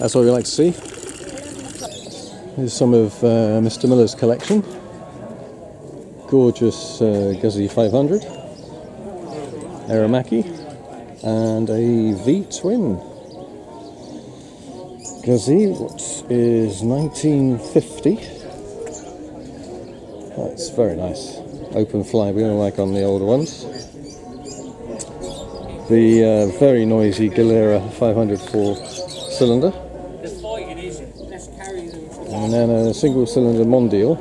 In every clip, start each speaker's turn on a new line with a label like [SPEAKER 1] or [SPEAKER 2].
[SPEAKER 1] That's what we like to see. Here's some of Mr. Miller's collection. Gorgeous Guzzi 500, Aramaki, and a V-twin Guzzi, what is 1950. That's very nice. Open flywheel like on the older ones. The very noisy Galera 500 4-cylinder. And then a single cylinder Mondial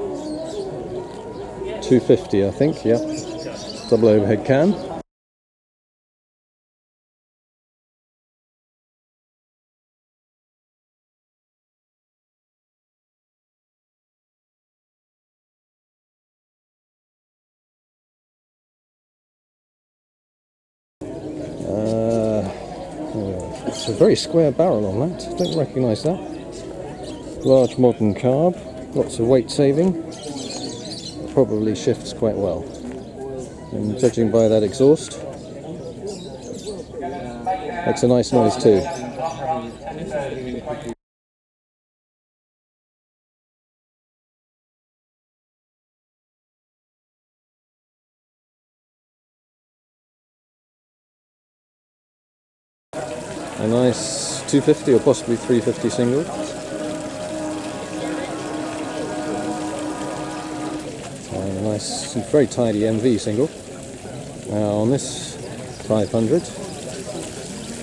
[SPEAKER 1] 250, I think, yeah. Double overhead can. It's a very square barrel on that, don't recognise that. Large modern carb, lots of weight saving, probably shifts quite well. And judging by that exhaust, makes a nice noise too. A nice 250 or possibly 350 single. And a nice, very tidy MV single. Now on this 500,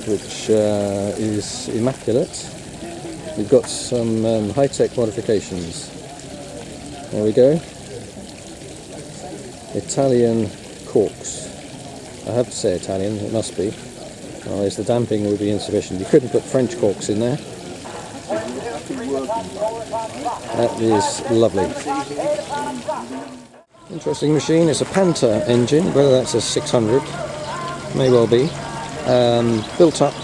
[SPEAKER 1] which is immaculate, we've got some high-tech modifications. There we go. Italian corks. I have to say Italian, it must be. Otherwise the damping would be insufficient. You couldn't put French corks in there. That is lovely. Interesting machine. It's a Panther engine, whether that's a 600, may well be. Built up,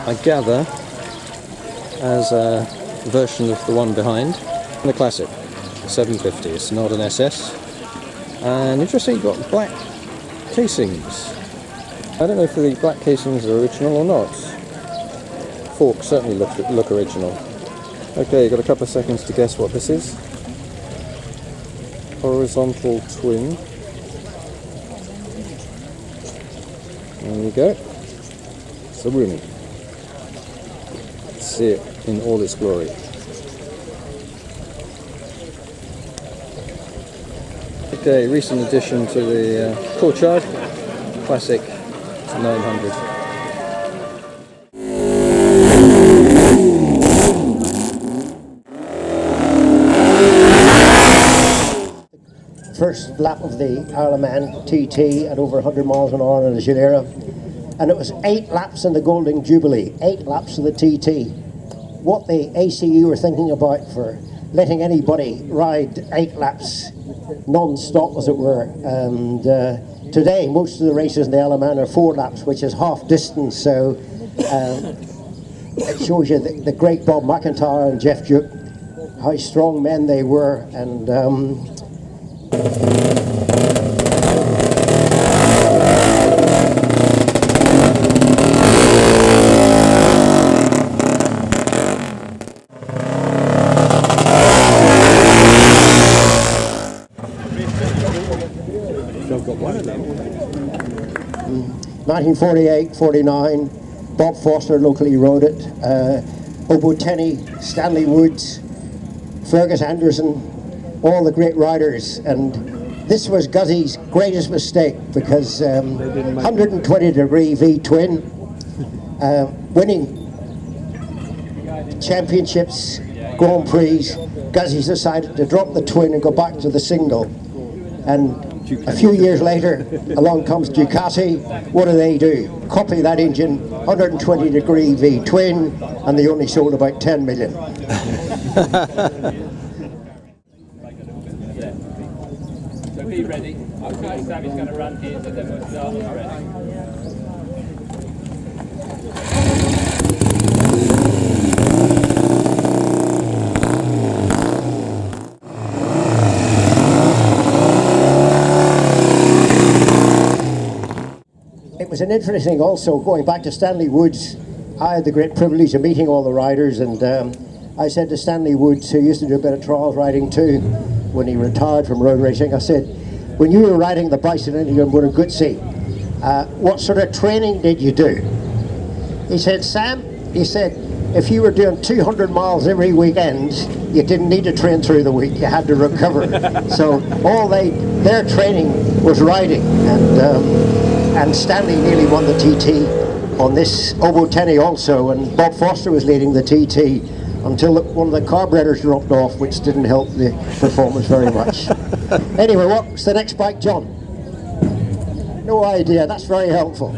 [SPEAKER 1] I gather, as a version of the one behind. The classic, the 750. It's not an SS. And interesting, you've got black casings. I don't know if the black casings are original or not. Forks certainly look original. Okay, got a couple of seconds to guess what this is. Horizontal twin. There we go. It's a Rooney. Let's see it in all its glory. Okay, recent addition to the courtyard. Classic 900.
[SPEAKER 2] First lap of the Isle of Man TT at over 100 miles an hour in the Genera, and it was 8 laps in the Golden Jubilee, 8 laps of the TT. What the ACU were thinking about for letting anybody ride 8 laps non-stop, as it were. And today most of the races in the Isle of Man are 4 laps, which is half distance, so it shows you the great Bob McIntyre and Jeff Duke, how strong men they were. And
[SPEAKER 1] Got one of them.
[SPEAKER 2] 1948-49, Bob Foster locally rode it, Obo Tenney, Stanley Woods, Fergus Anderson, all the great riders. And this was Guzzi's greatest mistake, because 120 degree V-twin, winning championships, Grand Prix, Guzzi's decided to drop the twin and go back to the single. And a few years later, along comes Ducati. What do? Copy that engine, 120 degree V-twin, and they only sold about 10 million.
[SPEAKER 3] So be ready. Okay, Sammy's going to run here, so then we'll start already.
[SPEAKER 2] It was an interesting, also going back to Stanley Woods, I had the great privilege of meeting all the riders, and I said to Stanley Woods, who used to do a bit of trials riding too, when he retired from road racing, I said, when you were riding the bicycle in Woodagootsey, what sort of training did you do? He said, Sam, he said, if you were doing 200 miles every weekend, you didn't need to train through the week, you had to recover. So all their training was riding, and Stanley nearly won the TT on this Obo Tenny also, and Bob Foster was leading the TT until one of the carburetors dropped off, which didn't help the performance very much. Anyway, what's the next bike, John? No idea, that's very helpful.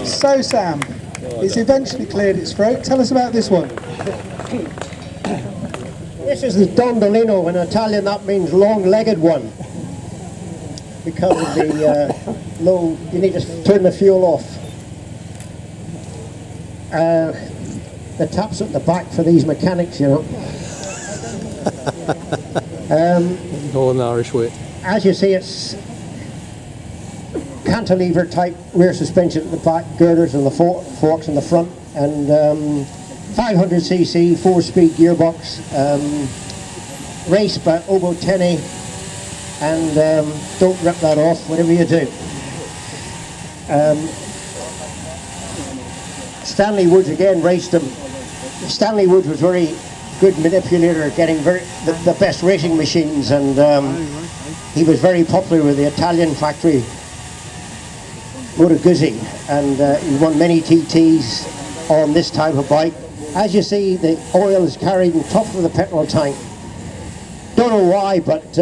[SPEAKER 4] So Sam, it's eventually cleared its throat. Tell us about this one.
[SPEAKER 2] This is the Gondoino. In Italian that means long-legged one. Because of the low, you need to turn the fuel off. The taps at the back for these mechanics, you know.
[SPEAKER 1] Northern Irish wit.
[SPEAKER 2] As you see, it's cantilever type rear suspension at the back, girders and the forks in the front, and 500cc 4-speed gearbox, race by Obo Tenny, and don't rip that off whatever you do. Stanley Woods again raced him. Stanley Woods was very good manipulator, getting the best racing machines, and he was very popular with the Italian factory Guzzi, and he won many TTs on this type of bike. As you see, the oil is carried on top of the petrol tank. Don't know why, but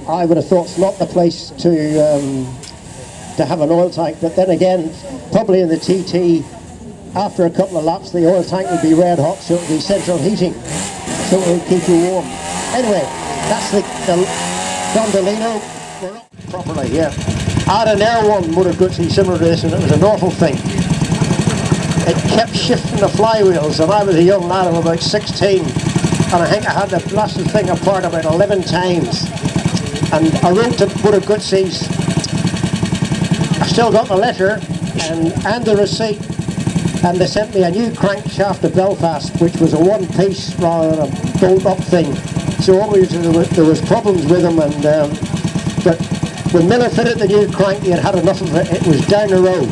[SPEAKER 2] I would have thought it's not the place to have an oil tank. But then again, probably in the TT, after a couple of laps, the oil tank would be red hot, so it would be central heating, so it would keep you warm. Anyway, that's the Gondolino. We're up properly, yeah. I had an Air One motor Guzzi similar to this, and it was an awful thing. It kept shifting the flywheels, and I was a young lad of about 16, and I think I had the blasted thing apart about 11 times. And I wrote to motor Guzzis. I still got the letter and the receipt, and they sent me a new crankshaft to Belfast, which was a one-piece rather than a bolt-up thing. So obviously there was problems with them, and but when Miller fitted the new crank, he had enough of it. It was down the road.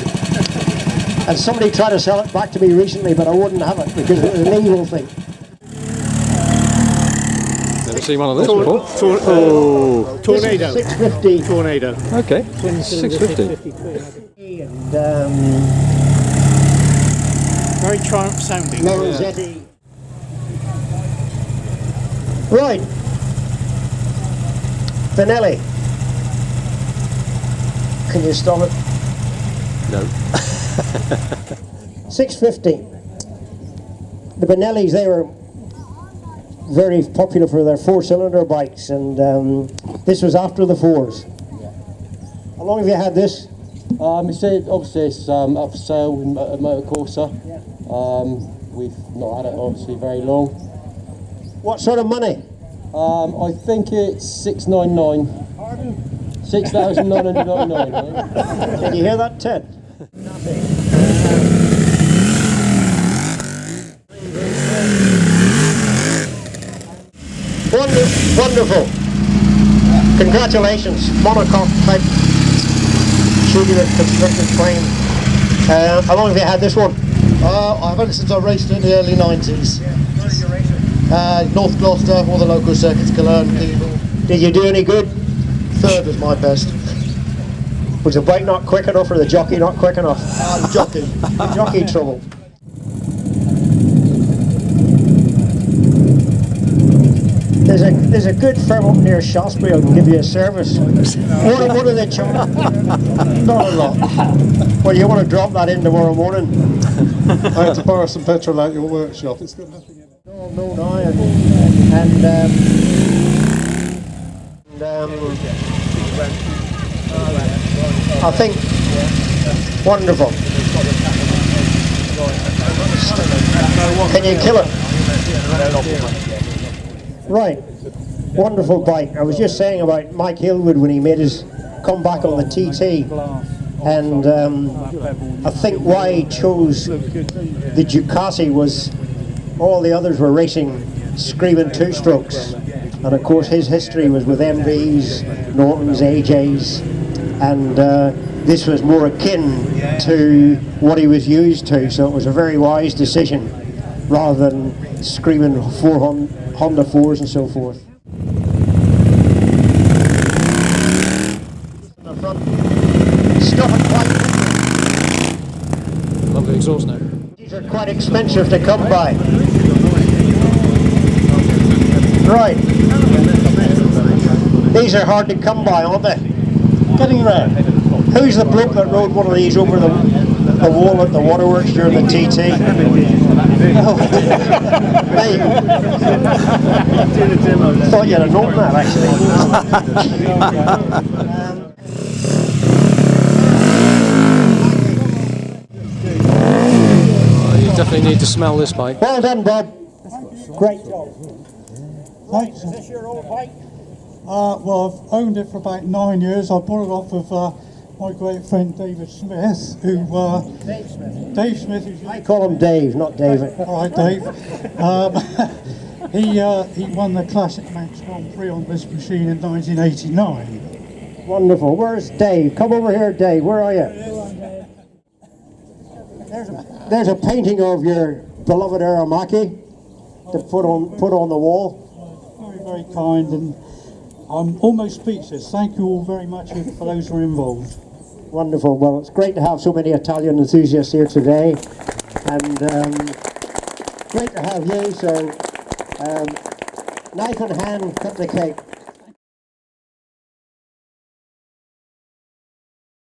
[SPEAKER 2] And somebody tried to sell it back to me recently, but I wouldn't have it because it was an evil thing.
[SPEAKER 1] Never seen one of those before.
[SPEAKER 2] Tornado. 650.
[SPEAKER 5] Tornado.
[SPEAKER 1] Okay, 650.
[SPEAKER 2] And
[SPEAKER 5] Very Triumph sounding.
[SPEAKER 2] Lorenzetti. Right. Benelli. Can you stop it?
[SPEAKER 1] No.
[SPEAKER 2] 650. The Benellis, they were very popular for their 4-cylinder bikes, and this was after the 4s. How long have you had this?
[SPEAKER 6] Obviously it's up for sale in Motor Corsa. We've not had it obviously very long.
[SPEAKER 2] What sort of money?
[SPEAKER 6] I think it's 699.
[SPEAKER 2] Pardon?
[SPEAKER 6] 6,999. Right?
[SPEAKER 2] Did you hear that, Ted? Nothing. Wonderful. Congratulations. Monocoque type shooting with constructed frame. How long have you had this one?
[SPEAKER 7] I've had it since I raced in the early 90s.
[SPEAKER 2] Yeah. Where did you race it?
[SPEAKER 7] North Gloucester, all the local circuits, Cologne, Keble.
[SPEAKER 2] Did you do any good?
[SPEAKER 7] Third was my best.
[SPEAKER 2] Was the bike not quick enough or the jockey not quick enough?
[SPEAKER 7] The jockey.
[SPEAKER 2] The jockey trouble. There's a good firm up near Shaftesbury who can give you a service. What do they charge? Not a lot. Well, you want to drop that in tomorrow morning?
[SPEAKER 7] I had to borrow some petrol out your workshop. It's got nothing in it.
[SPEAKER 2] No, I think wonderful. Can you kill it? Right. Wonderful bike. I was just saying about Mike Hillwood when he made his comeback on the TT, and I think why he chose the Ducati was all the others were racing screaming two-strokes, and of course his history was with MVs, Nortons, AJs, and this was more akin to what he was used to, so it was a very wise decision rather than screaming Honda 4s and so forth. The front, stuff it quite
[SPEAKER 1] Lovely exhaust note.
[SPEAKER 2] These are quite expensive to come by. Right. These are hard to come by, aren't they? Getting round. Who's the bloke that rode one of these over the wall at the waterworks during the TT? Me. Thought you'd have known that, actually.
[SPEAKER 1] You definitely need to smell this bike.
[SPEAKER 2] Well done, Bob. Great job.
[SPEAKER 4] Thanks.
[SPEAKER 2] Is this your old bike?
[SPEAKER 4] Well, I've owned it for about 9 years. I bought it off of my great friend David Smith, who
[SPEAKER 2] Dave Smith.
[SPEAKER 4] Dave Smith. Who's,
[SPEAKER 2] I call him Dave, not David.
[SPEAKER 4] all right, Dave. He won the Classic Manx Grand Prix on this machine in 1989.
[SPEAKER 2] Wonderful. Where's Dave? Come over here, Dave. Where are you? There's a painting of your beloved Aramaki to put on the wall.
[SPEAKER 4] Very, very kind, and I'm almost speechless. Thank you all very much for those who are involved.
[SPEAKER 2] Wonderful. Well, it's great to have so many Italian enthusiasts here today, and great to have you. So, knife in hand, cut the cake.